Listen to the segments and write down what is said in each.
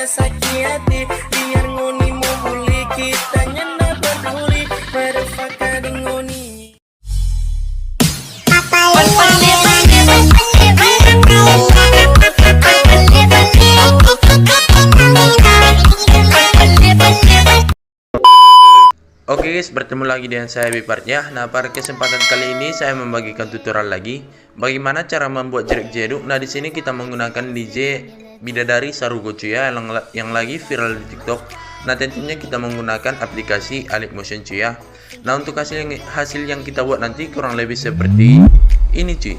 dia sakit hati, biar ngoni mau bully kita nyenda peduli, merefaka di ngoni. Oke guys, bertemu lagi dengan saya Bipart ya. Nah, pada kesempatan kali ini saya membagikan tutorial lagi bagaimana cara membuat jerik jeduk. Nah, di sini kita menggunakan DJ Bidadari Sarugo cuy ya, yang lagi viral di TikTok. Nah, tentunya kita menggunakan aplikasi Alip Motion cuy ya. Nah, untuk hasil yang kita buat nanti kurang lebih seperti ini cuy.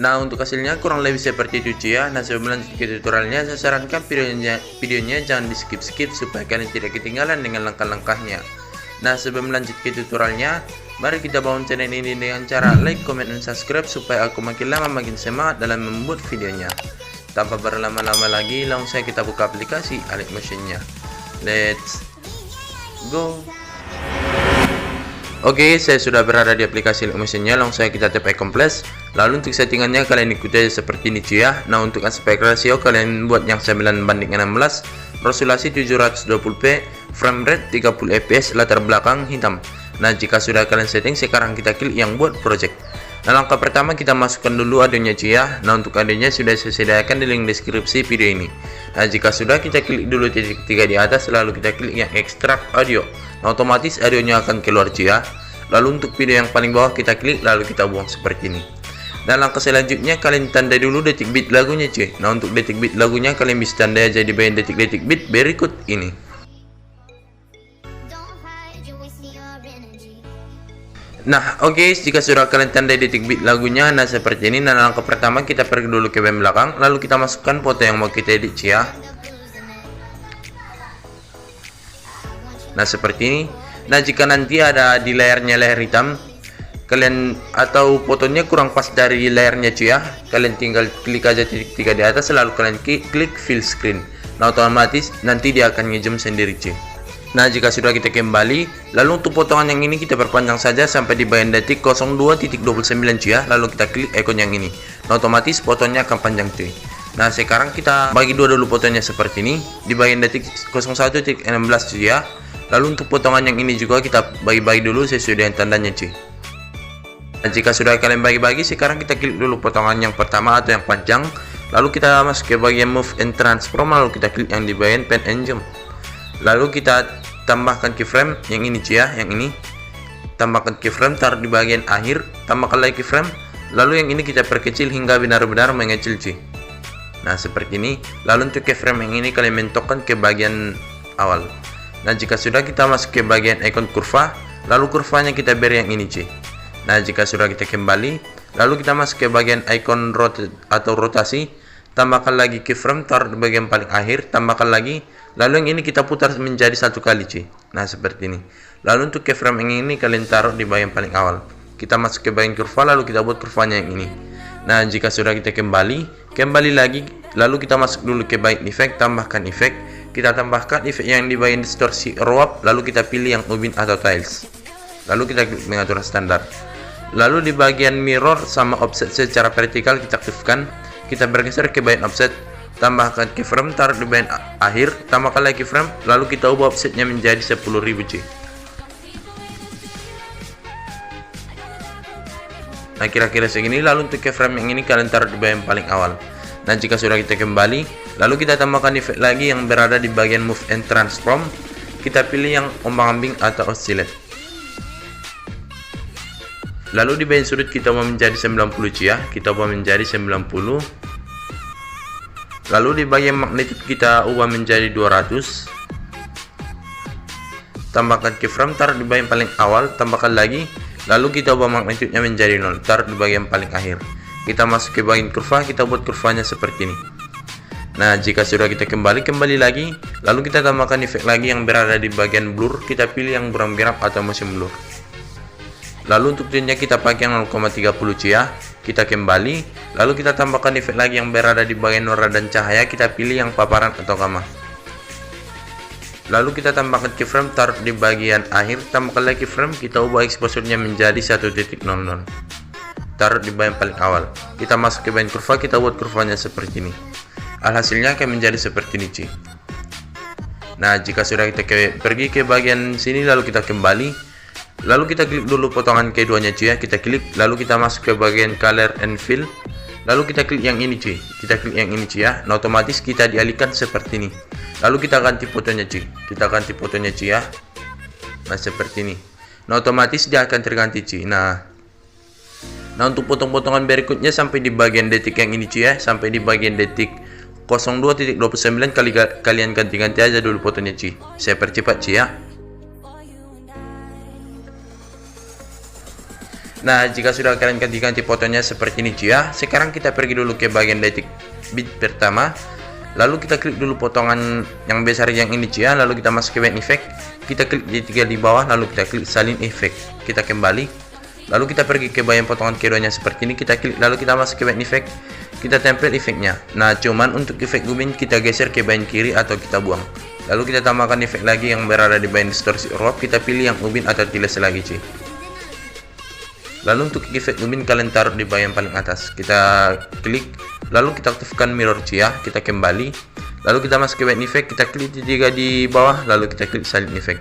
Nah, untuk hasilnya kurang lebih seperti itu cuy ya. Nah, sebelum lanjut ke tutorialnya, saya sarankan videonya jangan di skip supaya kalian tidak ketinggalan dengan langkah-langkahnya. Nah, sebelum lanjut ke tutorialnya, mari kita bangun channel ini dengan cara like, comment, dan subscribe supaya aku makin lama makin semangat dalam membuat videonya. Tanpa berlama-lama lagi, langsung saja kita buka aplikasi Alip Motion-nya. Let's go. Oke, saya sudah berada di aplikasi Alip Motion-nya. Langsung saja kita tap icon plus. Lalu untuk settingannya kalian ikuti aja seperti ini cuy ya. Nah, untuk aspek rasio kalian buat yang 9:16, resolusi 720p, frame rate 30 fps, latar belakang hitam. Nah, jika sudah kalian setting, sekarang kita klik yang buat project. Nah, langkah pertama kita masukkan dulu audionya cuy ya. Nah, untuk audionya sudah saya sediakan di link deskripsi video ini. Nah, jika sudah, kita klik dulu titik 3 di atas, lalu kita klik yang extract audio. Nah, otomatis audionya akan keluar cuy ya. Lalu untuk video yang paling bawah kita klik, lalu kita buang seperti ini. Dan langkah selanjutnya kalian tandai dulu detik bit lagunya cuy. Nah, untuk detik bit lagunya kalian bisa tandai aja di bagian detik-detik bit berikut ini. Nah, oke, jika sudah kalian tandai detik bit lagunya, nah seperti ini. Nah, langkah pertama kita pergi dulu ke bagian belakang, lalu kita masukkan foto yang mau kita edit cuy ya. Nah, seperti ini. Nah, jika nanti ada di layarnya layar hitam kalian atau fotonya kurang pas dari layarnya cuy ya, kalian tinggal klik aja titik 3 di atas, lalu kalian klik fill screen. Nah, otomatis nanti dia akan ngezoom sendiri cuy. Nah, jika sudah kita kembali, lalu untuk potongan yang ini kita perpanjang saja sampai di bagian detik 02.29 cuy ya, lalu kita klik ikon yang ini. Nah, otomatis fotonya akan panjang cuy. Nah, sekarang kita bagi dua dulu fotonya seperti ini di bagian detik 01.16 cuy ya. Lalu untuk potongan yang ini juga kita bagi-bagi dulu sesuai dengan tandanya cuy. Nah, jika sudah kalian bagi-bagi, sekarang kita klik dulu potongan yang pertama atau yang panjang, lalu kita masuk ke bagian move and transform, lalu kita klik yang di bagian pen and jump, lalu kita tambahkan keyframe yang ini cuy ya, yang ini tambahkan keyframe, taruh di bagian akhir, tambahkan lagi keyframe, lalu yang ini kita perkecil hingga benar-benar mengecil cuy. Nah, seperti ini. Lalu untuk keyframe yang ini kalian mentokkan ke bagian awal. Nah, jika sudah kita masuk ke bagian icon kurva, lalu kurvanya kita beri yang ini cuy. Nah, jika sudah kita kembali, lalu kita masuk ke bagian icon rotasi, tambahkan lagi keyframe, taruh di bagian paling akhir, tambahkan lagi, lalu yang ini kita putar menjadi satu kali cuy. Nah, seperti ini. Lalu untuk keyframe yang ini kalian taruh di bagian paling awal. Kita masuk ke bagian kurva, lalu kita buat kurvanya yang ini. Nah, jika sudah kita kembali lagi, lalu kita masuk dulu ke bagian efek, tambahkan efek. Kita tambahkan efek yang di bagian distorsi RAW, lalu kita pilih yang ubin atau tiles. Lalu kita klik pengaturan standar. Lalu di bagian mirror sama offset secara vertikal kita aktifkan. Kita bergeser ke bagian offset, tambahkan keyframe, taruh di bagian akhir, tambahkan lagi keyframe, lalu kita ubah offsetnya menjadi 10.000 cuy. Nah, kira-kira segini. Lalu untuk keyframe yang ini kalian taruh di bagian paling awal. Nah, jika sudah kita kembali, lalu kita tambahkan efek lagi yang berada di bagian move and transform. Kita pilih yang ombang-ambing atau oscillate. Lalu di bagian sudut kita ubah menjadi 90 cuy ya, kita ubah menjadi 90. Lalu di bagian magnitude kita ubah menjadi 200. Tambahkan keyframe, taruh di bagian paling awal, tambahkan lagi, lalu kita ubah magnitude-nya menjadi 0, taruh di bagian paling akhir. Kita masuk ke bagian kurva, kita buat kurvanya seperti ini. Nah, jika sudah kita kembali lagi, lalu kita tambahkan efek lagi yang berada di bagian blur, kita pilih yang buram gerak atau motion blur. Lalu untuk tone-nya kita pakai yang 0,30 cuy ya. kita kembali, lalu kita tambahkan efek lagi yang berada di bagian warna dan cahaya, kita pilih yang paparan atau gamma. Lalu kita tambahkan keyframe, taruh di bagian akhir, tambahkan lagi keyframe, kita ubah exposure-nya menjadi 1.00. Taruh di bagian paling awal. Kita masuk ke bagian kurva, kita buat kurvanya seperti ini. Alhasilnya akan menjadi seperti ini, cuy. Nah, jika sudah kita pergi ke bagian sini, lalu kita kembali, lalu kita klik dulu potongan keduanya, cuy ya. Kita klik, lalu kita masuk ke bagian color and fill, lalu kita klik yang ini, cuy. Kita klik yang ini, cuy ya. Nah, otomatis kita dialihkan seperti ini. Lalu kita ganti fotonya, cuy. Kita ganti fotonya, cuy ya. Nah, seperti ini. Nah, otomatis dia akan terganti, cuy. Nah, untuk potong-potongan berikutnya sampai di bagian detik yang ini, cuy ya. Sampai di bagian detik 02.29 kalian ganti-ganti aja dulu fotonya, cuy. Saya percepat, cuy ya. Nah, jika sudah kalian ganti-ganti fotonya seperti ini, cuy ya. Sekarang kita pergi dulu ke bagian detik bit pertama. Lalu kita klik dulu potongan yang besar yang ini, cuy ya. Lalu kita masuk ke bagian effect. Kita klik di 3 di bawah, lalu kita klik salin effect. Kita kembali. Lalu kita pergi ke bagian potongan keduanya seperti ini. Kita klik, lalu kita masuk ke bagian effect. Kita tempel efeknya. Nah, cuman untuk efek ubin kita geser ke bagian kiri atau kita buang. Lalu kita tambahkan efek lagi yang berada di bagian distorsi warp. Kita pilih yang ubin atau tiles lagi, cuy. Lalu untuk efek ubin kalian taruh di bagian paling atas. Kita klik, lalu kita aktifkan mirror, cuy ya. Kita kembali, lalu kita masuk ke bagian efek. Kita klik di 3 di bawah, lalu kita klik salin effect.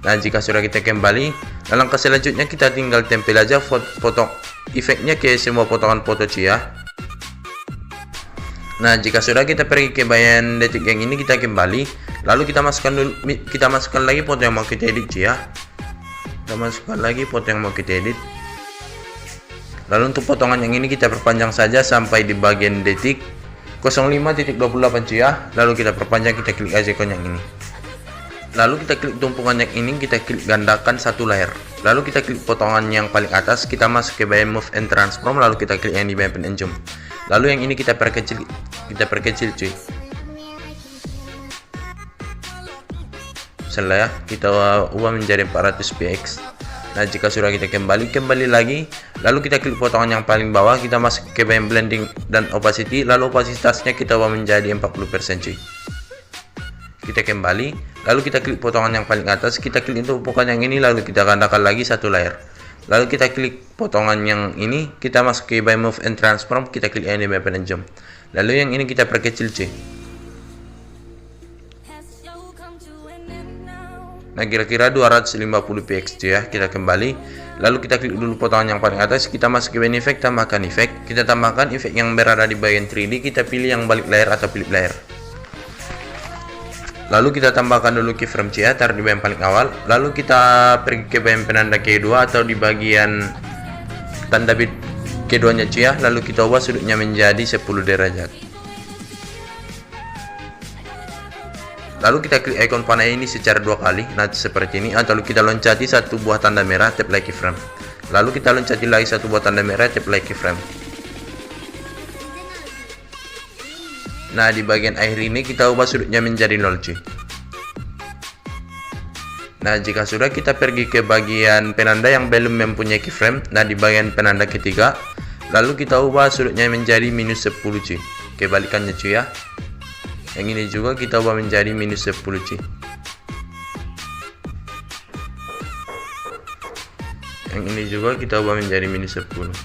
Nah, jika sudah kita kembali, langkah selanjutnya kita tinggal tempel aja foto efeknya ke semua potongan foto, cuy ya. Nah, jika sudah kita pergi ke bagian detik yang ini, kita kembali, lalu kita masukkan lagi foto yang mau kita edit, cuy ya. Kita masukkan lagi foto yang mau kita edit. Lalu untuk potongan yang ini kita perpanjang saja sampai di bagian detik 05.28, cuy ya. Lalu kita perpanjang, kita klik aja ikon yang ini. Lalu kita klik tumpukan yang ini, kita klik gandakan satu layer. Lalu kita klik potongan yang paling atas, kita masuk ke bagian move and transform, lalu kita klik yang di bagian pen and zoom. Lalu yang ini kita perkecil, cuy. Setelah ya, kita ubah menjadi 400 px. Nah, jika sudah kita kembali lagi, lalu kita klik potongan yang paling bawah, kita masuk ke bagian blending dan opacity, lalu opasitasnya kita ubah menjadi 40%, cuy. Kita kembali, lalu kita klik potongan yang paling atas, kita klik tumpukan yang ini, lalu kita gandakan lagi satu layer. Lalu kita klik potongan yang ini, kita masuk ke bagian move and transform, kita klik yang di bagian pen and zoom. Lalu yang ini kita perkecil, cuy. Nah, kira-kira 250 px, cuy ya. Kita kembali, lalu kita klik dulu potongan yang paling atas, kita masuk ke bagian efek, tambahkan efek. Kita tambahkan efek yang berada di bagian 3D, kita pilih yang balik layar atau flip layar. Lalu kita tambahkan dulu keyframe, cuy ya, taruh di bagian paling awal. Lalu kita pergi ke bagian penanda kedua atau di bagian tanda bit keduanya, cuy ya. Lalu kita ubah sudutnya menjadi 10 derajat. Lalu kita klik ikon panah ini secara 2 kali, nah seperti ini. Atau kita loncati satu buah tanda merah, tap like keyframe. Lalu kita loncati lagi satu buah tanda merah, tap like keyframe. Nah, di bagian akhir ini kita ubah sudutnya menjadi 0, cuy. Nah, jika sudah kita pergi ke bagian penanda yang belum mempunyai keyframe. Nah, di bagian penanda ketiga, lalu kita ubah sudutnya menjadi minus 10, cuy. Kebalikannya, cuy ya. Yang ini juga kita ubah menjadi minus 10, cuy. Yang ini juga kita ubah menjadi minus 10.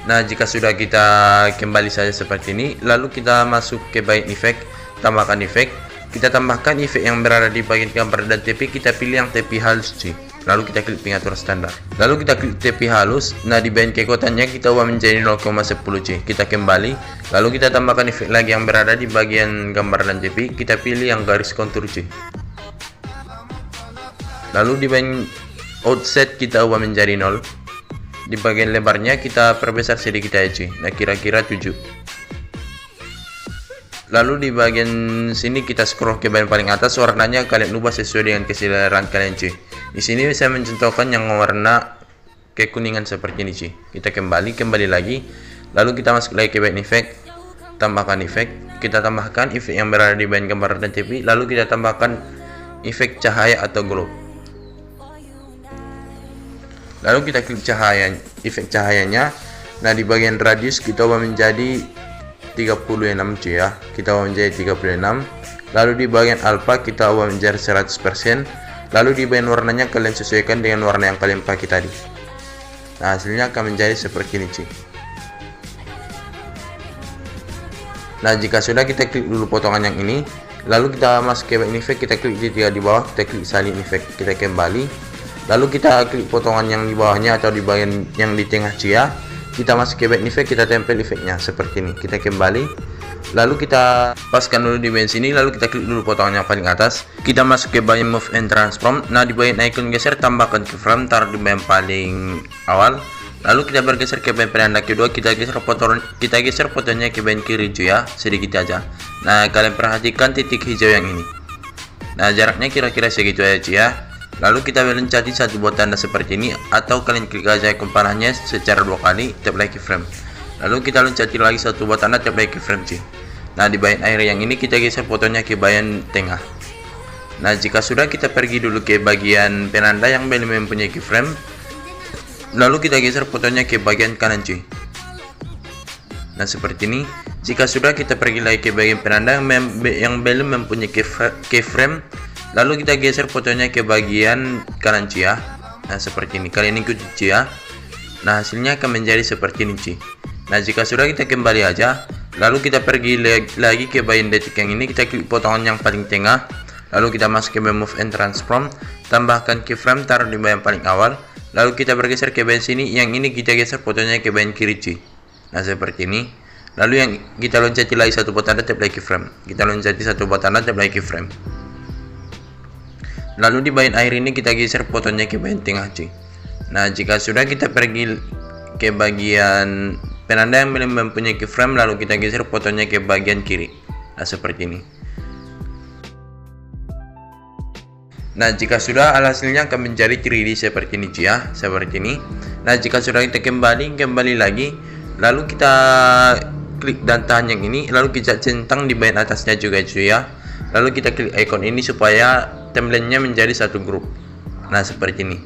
Nah, jika sudah kita kembali saja seperti ini, lalu kita masuk ke bagian efek, tambahkan efek. Kita tambahkan efek yang berada di bagian gambar dan TP, kita pilih yang TP halus, cuy. Lalu kita klik pengaturan standar. Lalu kita klik TP halus. Nah, di bagian keikotannya kita ubah menjadi 0,10, cuy. Kita kembali, lalu kita tambahkan efek lagi yang berada di bagian gambar dan TP, kita pilih yang garis kontur, cuy. Lalu di bagian offset kita ubah menjadi 0. Di bagian lebarnya kita perbesar sedikit aja, cuy. Nah, kira-kira 7. Lalu di bagian sini kita scroll ke bagian paling atas, warnanya kalian ubah sesuai dengan keseleraan kalian, cuy. Di sini saya mencontohkan yang warna kekuningan seperti ini, cuy. Kita kembali lagi. Lalu kita masuk lagi ke bagian efek, tambahkan efek. Kita tambahkan efek yang berada di bagian gambar dan TV. Lalu kita tambahkan efek cahaya atau glow. Lalu kita klik efek cahayanya. Nah, di bagian radius kita ubah menjadi 36 cuy ya. Kita ubah menjadi 36. Lalu di bagian alpha kita ubah menjadi 100%. Lalu di bagian warnanya kalian sesuaikan dengan warna yang kalian pakai tadi. Nah, hasilnya akan menjadi seperti ini cuy. Nah, jika sudah, kita klik dulu potongan yang ini. Lalu kita masuk ke bagian efek, kita klik di 3 di bawah, kita klik salin efek, kita kembali. Lalu kita klik potongan yang di bawahnya atau di bagian yang di tengah cuy ya. Kita masuk ke bagian efek, kita tempel efeknya seperti ini. Kita kembali. Lalu kita paskan dulu di bagian sini. Lalu kita klik dulu potongan yang paling atas. Kita masuk ke bagian move and transform. Nah, di bagian icon geser tambahkan keyframe, taruh di bagian paling awal. Lalu kita bergeser ke bagian penanda kedua. Kita geser fotonya ke bagian kiri cuy ya, sedikit aja. Nah, kalian perhatikan titik hijau yang ini. Nah, jaraknya kira-kira segitu aja cuy ya. Lalu kita loncati satu buah tanda seperti ini, atau kalian klik aja ikon panahnya secara 2 kali, tap like keyframe. Lalu kita loncati lagi satu buah tanda, tap like keyframe cuy. Nah, di bagian akhir yang ini kita geser fotonya ke bagian tengah. Nah, jika sudah, kita pergi dulu ke bagian penanda yang belum mempunyai keyframe. Lalu kita geser fotonya ke bagian kanan cuy. Nah, seperti ini. Jika sudah, kita pergi lagi ke bagian penanda yang belum mempunyai keyframe. Lalu kita geser fotonya ke bagian kanan cuy ya. Nah, seperti ini. Kalian ikuti cuy ya. Nah, hasilnya akan menjadi seperti ini cuy. Nah, jika sudah, kita kembali aja. Lalu kita pergi lagi ke bagian detik yang ini. Kita klik potongan yang paling tengah. Lalu kita masuk ke bagian move and transform. Tambahkan keyframe, taruh di bagian paling awal. Lalu kita bergeser ke bagian sini. Yang ini kita geser fotonya ke bagian kiri cuy. Nah, seperti ini. Lalu yang kita loncati lagi satu buah tanda, tap like keyframe. Kita loncati satu buah tanda, tap like keyframe. Lalu di bagian akhir ini kita geser fotonya ke bagian tengah cuy. Nah, jika sudah, kita pergi ke bagian penanda yang belum mempunyai keyframe. Lalu kita geser fotonya ke bagian kiri. Nah, seperti ini. Nah, jika sudah, hasilnya akan menjadi 3D seperti ini cuy ya, seperti ini. Nah, jika sudah, kita kembali lagi. Lalu kita klik dan tahan yang ini. Lalu kita centang di bagian atasnya juga cuy ya. Lalu kita klik icon ini supaya timelinenya menjadi satu grup. Nah, seperti ini.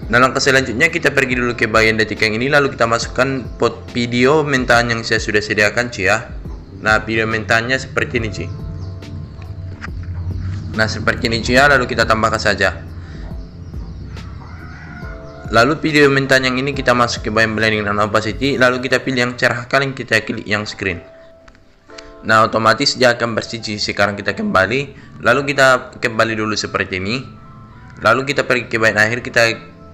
Nah, langkah selanjutnya kita pergi dulu ke bagian detik yang ini. Lalu kita masukkan pot video mentahan yang saya sudah sediakan cuy ya. Nah, video mentahannya seperti ini cuy. Nah, seperti ini cuy ya. Lalu kita tambahkan saja. Lalu video mentahan yang ini kita masuk ke bagian blending dan opacity. Lalu kita pilih yang cerah, kalian kita klik yang screen. Nah, otomatis dia akan bersih. Sekarang kita kembali. Lalu kita kembali dulu seperti ini. Lalu kita pergi ke bagian akhir. Kita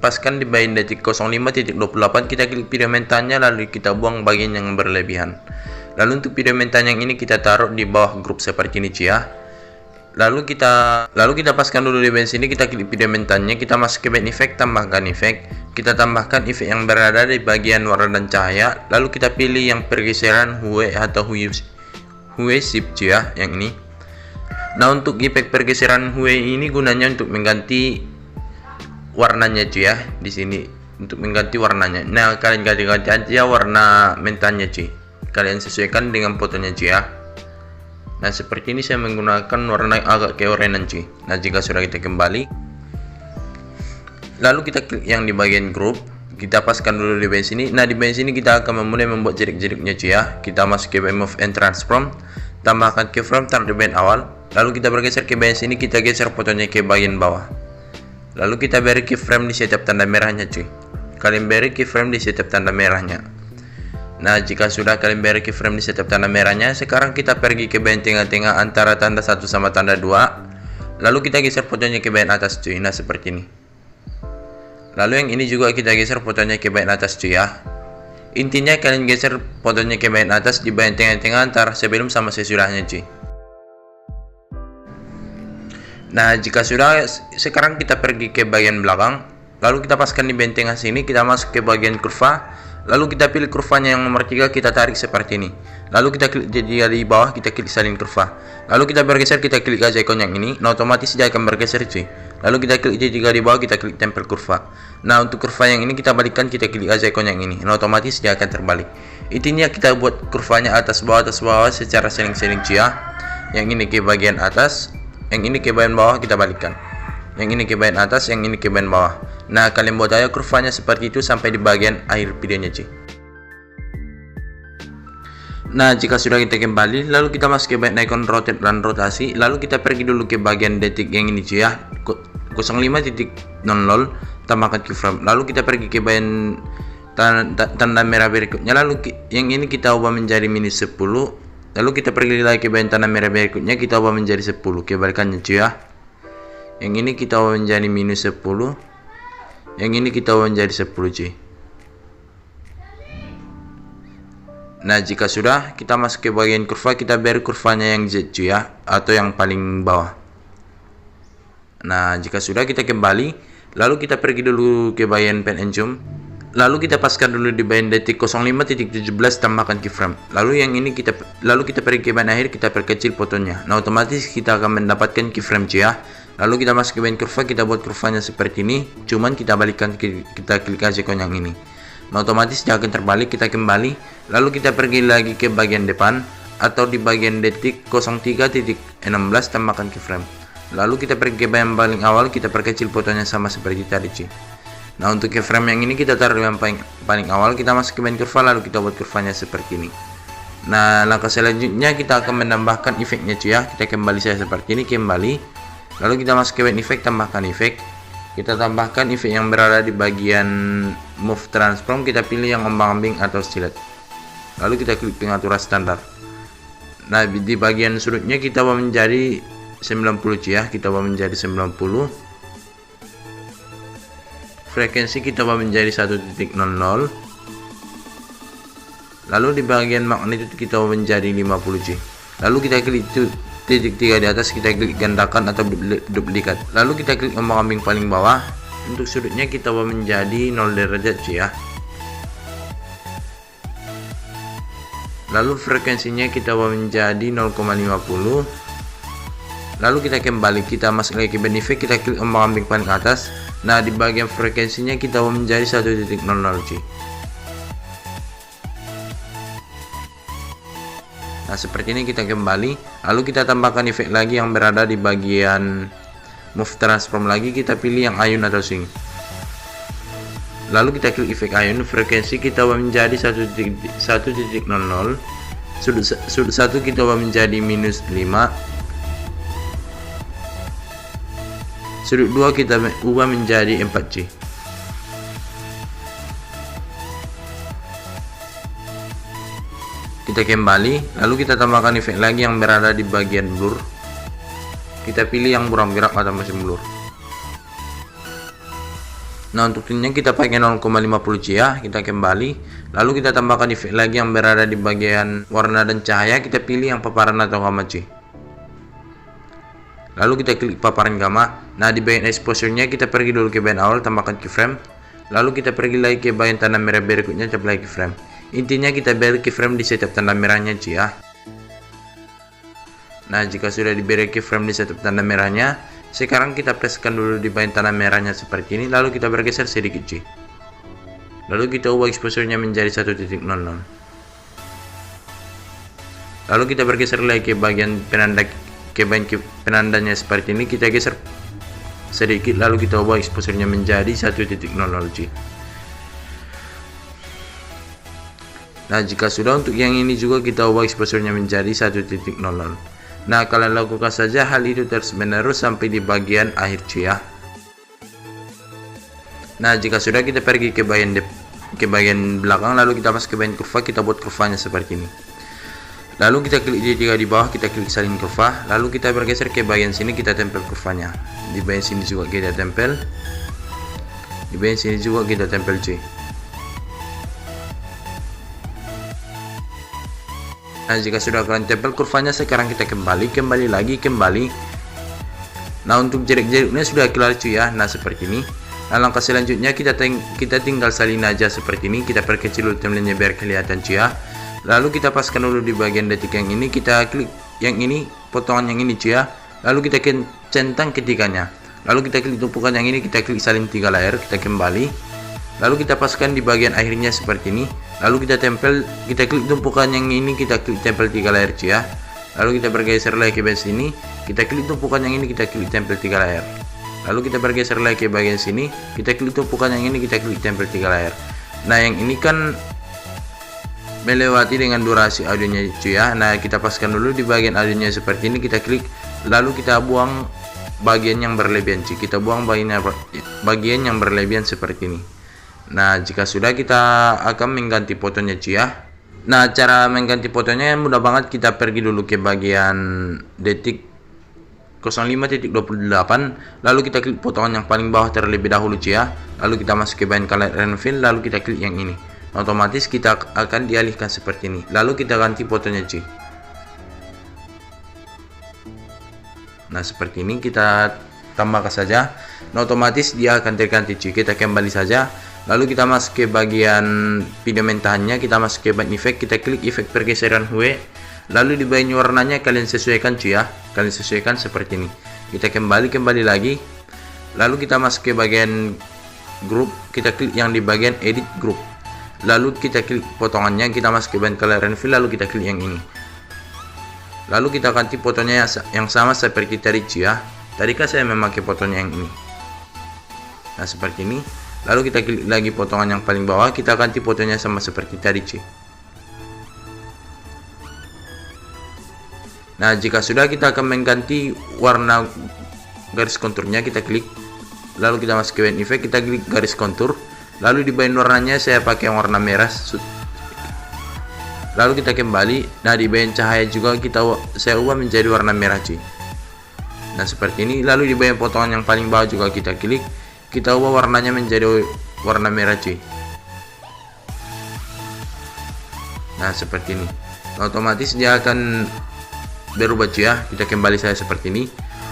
paskan di bagian detik 05.28. Kita klik video mentahannya. Lalu kita buang bagian yang berlebihan. Lalu untuk video mentahan yang ini kita taruh di bawah grup seperti ini cuy ya. Lalu kita paskan dulu di bagian sini. Kita klik video mentahannya. Kita masuk ke bagian efek, tambahkan efek. Kita tambahkan efek yang berada di bagian warna dan cahaya. Lalu kita pilih yang pergeseran hue atau hue shift cuy ya, yang ini. Nah, untuk efek pergeseran hue ini gunanya untuk mengganti warnanya cuy ya, di sini untuk mengganti warnanya. Nah, kalian ganti aja warna mentahannya cuy. Kalian sesuaikan dengan fotonya cuy ya. Nah, seperti ini saya menggunakan warna yang agak keorenan cuy. Nah, jika sudah, kita kembali. Lalu kita klik yang di bagian grup. Kita paskan dulu di bagian sini. Nah, di bagian sini kita akan memulai membuat jerik-jeriknya cuy ya. Kita masuk ke bagian move and transform. Tambahkan keyframe, taruh di bagian awal. Lalu kita bergeser ke bagian sini. Kita geser fotonya ke bagian bawah. Lalu kita beri keyframe di setiap tanda merahnya cuy. Kalian beri keyframe di setiap tanda merahnya. Nah, jika sudah kalian beri keyframe di setiap tanda merahnya, sekarang kita pergi ke bagian tengah-tengah antara tanda 1 sama tanda 2. Lalu kita geser fotonya ke bagian atas cuy. Nah, seperti ini. Lalu yang ini juga kita geser fotonya ke bagian atas cuy ya. Intinya kalian geser fotonya ke bagian atas di bagian tengah-tengah antara sebelum sama sesudahnya cuy. Nah, jika sudah, sekarang kita pergi ke bagian belakang. Lalu kita paskan di bagian tengah sini. Kita masuk ke bagian kurva. Lalu kita pilih kurvanya yang nomor 3. Kita tarik seperti ini. Lalu kita klik di bawah. Kita klik salin kurva. Lalu kita bergeser. Kita klik aja ikon yang ini. Nah, otomatis dia akan bergeser cuy. Lalu kita klik di bawah. Kita klik tempel kurva. Nah, untuk kurva yang ini kita balikkan. Kita klik aja ikon yang ini. Nah, otomatis dia akan terbalik. Intinya kita buat kurvanya atas bawah secara seling-seling cuy ya. yang ini ke bagian atas, yang ini ke bagian bawah, kita balikkan. Yang ini ke bagian atas, yang ini ke bagian bawah. Nah, kalian buat aja kurvanya seperti itu sampai di bagian akhir videonya, cuy. Nah, jika sudah kita kembali, lalu kita masuk ke bagian icon rotate dan rotasi, lalu kita pergi dulu ke bagian detik yang ini, cuy ya. 05.00 tambahkan keyframe. Lalu kita pergi ke bagian tanda merah berikutnya, lalu yang ini kita ubah menjadi minus 10. Lalu kita pergi lagi ke bagian tanda merah berikutnya, kita ubah menjadi 10. Kebalikannya, cuy ya. Yang ini kita ubah menjadi minus 10. Yang ini kita ubah menjadi 10, cuy. Nah, jika sudah, kita masuk ke bagian kurva, kita beri kurvanya yang Z, cuy ya, atau yang paling bawah. Nah, jika sudah, kita kembali, lalu kita pergi dulu ke bagian pen and zoom. Lalu kita paskan dulu di bagian detik 05.17 tambahkan keyframe. Lalu kita pergi ke bagian akhir, kita perkecil fotonya. Nah, otomatis kita akan mendapatkan keyframe, cuy ya. Lalu kita masuk ke bagian kurva, kita buat kurvanya seperti ini, cuman kita balikkan, kita klik aja ikon yang ini. Nah, otomatis dia akan terbalik. Kita kembali, lalu kita pergi lagi ke bagian depan atau di bagian detik 03.16 tambahkan keyframe. Lalu kita pergi ke bagian paling awal, kita perkecil fotonya sama seperti tadi, cuy. Nah, untuk keyframe yang ini kita taruh yang paling awal, kita masuk ke bagian kurva, lalu kita buat kurvanya seperti ini. Nah, langkah selanjutnya kita akan menambahkan efeknya, cuy ya. Kita kembali saya seperti ini, kembali. Lalu kita masuk ke bagian efek, tambahkan efek. Kita tambahkan efek yang berada di bagian move transform, kita pilih yang ombang-ambing atau silet. Lalu kita klik pengaturan standar. Nah, di bagian sudutnya kita ubah menjadi 90, cuy ya. Kita ubah menjadi 90. Frekuensi kita ubah menjadi 1.00. Lalu di bagian magnitude kita ubah menjadi 50, cuy. Lalu kita klik titik 3 di atas, kita klik gandakan atau duplikat. Lalu kita klik ombang-ambing paling bawah. Untuk sudutnya kita ubah menjadi 0 derajat, cuy ya. Lalu frekuensinya kita ubah menjadi 0,50. Lalu kita kembali, kita masuk lagi ke benefit, kita klik ombang-ambing paling atas. Nah, di bagian frekuensinya kita ubah menjadi 1.00, cuy. Nah, seperti ini kita kembali, lalu kita tambahkan efek lagi yang berada di bagian move transform lagi, kita pilih yang ayun atau swing. Lalu kita klik efek ayun, frekuensi kita ubah menjadi 1.00. Sudut 1 kita ubah menjadi minus 5. Sudut 2 kita ubah menjadi 4, cuy. Kita kembali, lalu kita tambahkan efek lagi yang berada di bagian blur. Kita pilih yang buram gerak atau mesin blur. Nah, untuk ini kita pakai 0,50, cuy ya. Kita kembali, lalu kita tambahkan efek lagi yang berada di bagian warna dan cahaya. Kita pilih yang paparan atau gamma, cuy. Lalu kita klik paparan gamma. Nah, di bagian exposure-nya kita pergi dulu ke bagian awal, tambahkan keyframe. Lalu kita pergi lagi ke bagian tanda merah berikutnya, coba lagi keyframe. Intinya kita beri keyframe di setiap tanda merahnya, cuy ya. Nah, jika sudah diberi keyframe di setiap tanda merahnya, sekarang kita presskan dulu di bagian tanda merahnya seperti ini, lalu kita bergeser sedikit, cuy. Lalu kita ubah exposure-nya menjadi 1.00. Lalu kita bergeser lagi ke bagian penandanya seperti ini, kita geser sedikit, lalu kita ubah exposure-nya menjadi 1.00, cuy. Nah, jika sudah, untuk yang ini juga kita ubah exposure-nya menjadi 1.00. Nah, kalian lakukan saja hal itu terus menerus sampai di bagian akhir, cuy ya. Nah, jika sudah, kita pergi ke bagian belakang, lalu kita masuk ke bagian kurva, kita buat kurvanya seperti ini. Lalu kita klik di 3 di bawah, kita klik salin kurva, lalu kita bergeser ke bagian sini, kita tempel kurvanya. Di bagian sini juga kita tempel. Di bagian sini juga kita tempel, cuy. Nah, jika sudah kalian tempel kurvanya, sekarang kita kembali lagi. Nah, untuk jarak-jaraknya sudah kelar, cuy ya. Nah, seperti ini. Nah, langkah selanjutnya kita tinggal salin aja seperti ini. Kita perkecil dulu timelinenya biar kelihatan, cuy ya. Lalu kita paskan dulu di bagian detik yang ini, kita klik yang ini, potongan yang ini, cuy ya. Lalu kita centang ketikanya. Lalu kita klik tumpukan yang ini, kita klik salin 3 layar, kita kembali. Lalu kita paskan di bagian akhirnya seperti ini. Lalu kita tempel, kita klik tumpukan yang ini, kita klik tempel 3 layar, cuy ya. Lalu kita bergeser lagi ke bagian sini, kita klik tumpukan yang ini, kita klik tempel 3 layar. Lalu kita bergeser lagi ke bagian sini, kita klik tumpukan yang ini, kita klik tempel 3 layar. Nah, yang ini kan melewati dengan durasi audionya cuy ya. Nah, kita paskan dulu di bagian audionya seperti ini, kita klik, lalu kita buang bagian yang berlebihan cuy. Kita buang bagian yang berlebihan seperti ini. Nah, jika sudah, kita akan mengganti fotonya cuy ya. Nah, cara mengganti fotonya mudah banget. Kita pergi dulu ke bagian detik 05.28, lalu kita klik potongan yang paling bawah terlebih dahulu cuy ya. Lalu kita masuk ke bagian color and fill, lalu kita klik yang ini. Otomatis kita akan dialihkan seperti ini. Lalu kita ganti fotonya cuy. Nah, seperti ini kita tambahkan saja. Nah, otomatis dia akan terganti cuy. Kita kembali saja. Lalu kita masuk ke bagian video mentahannya, kita masuk ke bagian efek, kita klik efek pergeseran hue. Lalu di bagian warnanya kalian sesuaikan cuy ya. Kalian sesuaikan seperti ini. Kita kembali lagi. Lalu kita masuk ke bagian grup, kita klik yang di bagian edit grup. Lalu kita klik potongannya, kita masuk ke bagian color and fill, lalu kita klik yang ini. Lalu kita ganti fotonya yang sama seperti tadi cuy ya. Tadi kan saya memakai fotonya yang ini. Nah, seperti ini. Lalu kita klik lagi potongan yang paling bawah, kita ganti fotonya sama seperti tadi cuy. Nah, jika sudah, kita akan mengganti warna garis konturnya, kita klik. Lalu kita masuk ke bagian efek, kita klik garis kontur. Lalu di bagian warnanya saya pakai yang warna merah. Lalu kita kembali. Nah, di bagian cahaya juga saya ubah menjadi warna merah cuy. Nah, seperti ini. Lalu di bagian potongan yang paling bawah juga kita klik. Kita ubah warnanya menjadi warna merah cuy. Nah, seperti ini. Nah, otomatis dia akan berubah cuy ya. Kita kembali saya seperti ini.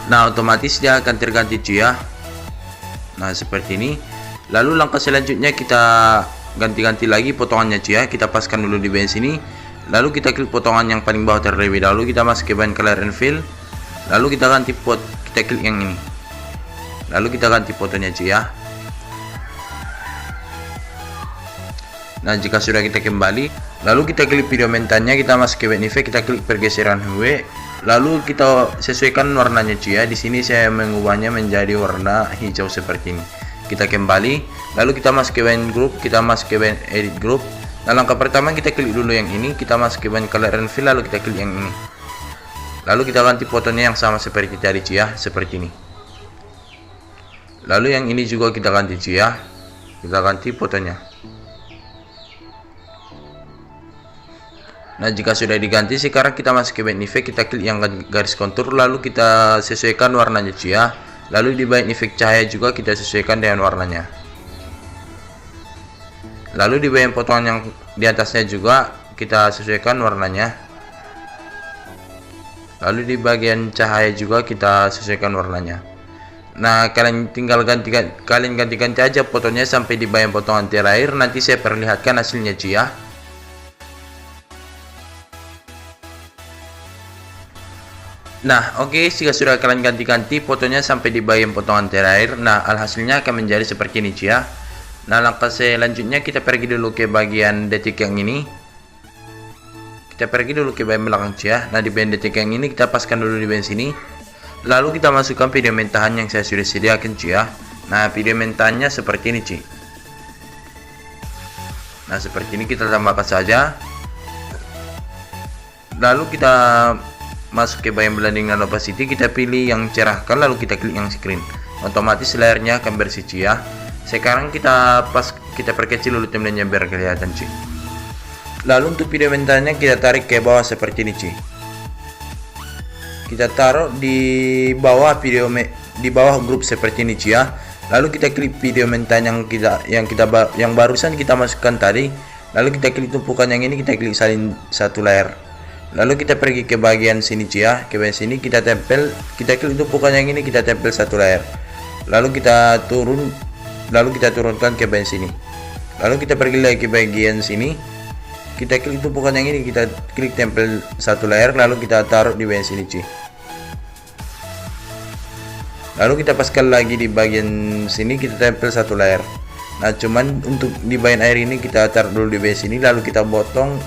Nah, otomatis dia akan terganti cuy ya. Nah, seperti ini. Lalu langkah selanjutnya kita ganti-ganti lagi potongannya cuy ya. Kita paskan dulu di bagian sini. Lalu kita klik potongan yang paling bawah terlebih dahulu, kita masuk ke bagian color and fill. Lalu kita ganti kita klik yang ini. Lalu kita ganti fotonya cuy ya. Nah, jika sudah, kita kembali. Lalu kita klik video mentahnya, kita masuk ke bagian efek, kita klik pergeseran hue. Lalu kita sesuaikan warnanya cuy ya. Di sini saya mengubahnya menjadi warna hijau seperti ini. Kita kembali. Lalu kita masuk ke bagian grup, kita masuk ke bagian edit grup. Nah, langkah pertama kita klik dulu yang ini, kita masuk ke bagian color and fill, lalu kita klik yang ini. Lalu kita ganti fotonya yang sama seperti tadi cuy ya, seperti ini. Lalu yang ini juga kita ganti cuy ya. Kita ganti fotonya. Nah, jika sudah diganti, sekarang kita masuk ke bagian efek, kita klik yang garis kontur, lalu kita sesuaikan warnanya cuy ya. Lalu di bagian efek cahaya juga kita sesuaikan dengan warnanya. Lalu di bagian potongan yang di atasnya juga kita sesuaikan warnanya. Lalu di bagian cahaya juga kita sesuaikan warnanya. Nah, kalian tinggal ganti-ganti aja fotonya sampai di bagian potongan terakhir. Nanti saya perlihatkan hasilnya cuy ya. Nah, oke, jika sudah kalian ganti-ganti fotonya sampai di bagian potongan terakhir, nah alhasilnya akan menjadi seperti ini cuy ya. Nah, langkah selanjutnya kita pergi dulu ke bagian detik yang ini. Kita pergi dulu ke bagian belakang cuy ya. Nah, di bagian detik yang ini kita paskan dulu di bagian sini. Lalu kita masukkan video mentahan yang saya sudah sediakan cuy ya. Nah, video mentahannya seperti ini cuy. Nah, seperti ini kita tambahkan saja. Lalu kita masuk ke bagian blending dan opacity, kita pilih yang cerahkan, lalu kita klik yang screen. Otomatis layarnya akan bersih cuy ya. Sekarang kita perkecil dulu timelinenya biar kelihatan cuy. Lalu untuk video mentahannya kita tarik ke bawah seperti ini cuy. Kita taruh di bawah di bawah grup seperti ini cuy ya. Lalu kita klik video mentahan yang barusan kita masukkan tadi. Lalu kita klik tumpukan yang ini, kita klik salin satu layar. Lalu kita pergi ke bagian sini cuy ya. Ke bagian sini kita tempel, kita klik tumpukan yang ini, kita tempel satu layar. Lalu kita turunkan ke bagian sini. Lalu kita pergi lagi ke bagian sini. Kita klik tumpukan yang ini, kita klik tempel satu layar, lalu kita taruh di bagian sini cuy. Lalu kita paskan lagi di bagian sini, kita tempel satu layar. Nah, cuman untuk di bagian air ini kita taruh dulu di bagian sini, lalu kita potong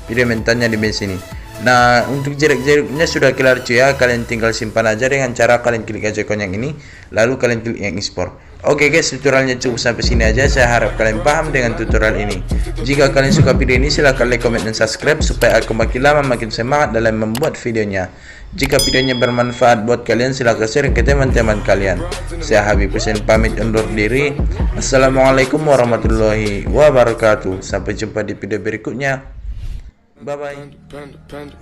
video mentahannya di bagian sini. Nah, untuk jerik-jeriknya sudah kelar cuy ya. Kalian tinggal simpan aja dengan cara kalian klik aja ikon yang ini, lalu kalian klik yang export. Oke guys, tutorialnya cukup sampai sini aja. Saya harap kalian paham dengan tutorial ini. Jika kalian suka video ini, silahkan like, comment, dan subscribe supaya aku makin lama makin semangat dalam membuat videonya. Jika videonya bermanfaat buat kalian, silahkan share ke teman-teman kalian. Saya Habib Hussein pamit undur diri. Assalamualaikum warahmatullahi wabarakatuh. Sampai jumpa di video berikutnya. Bye bye.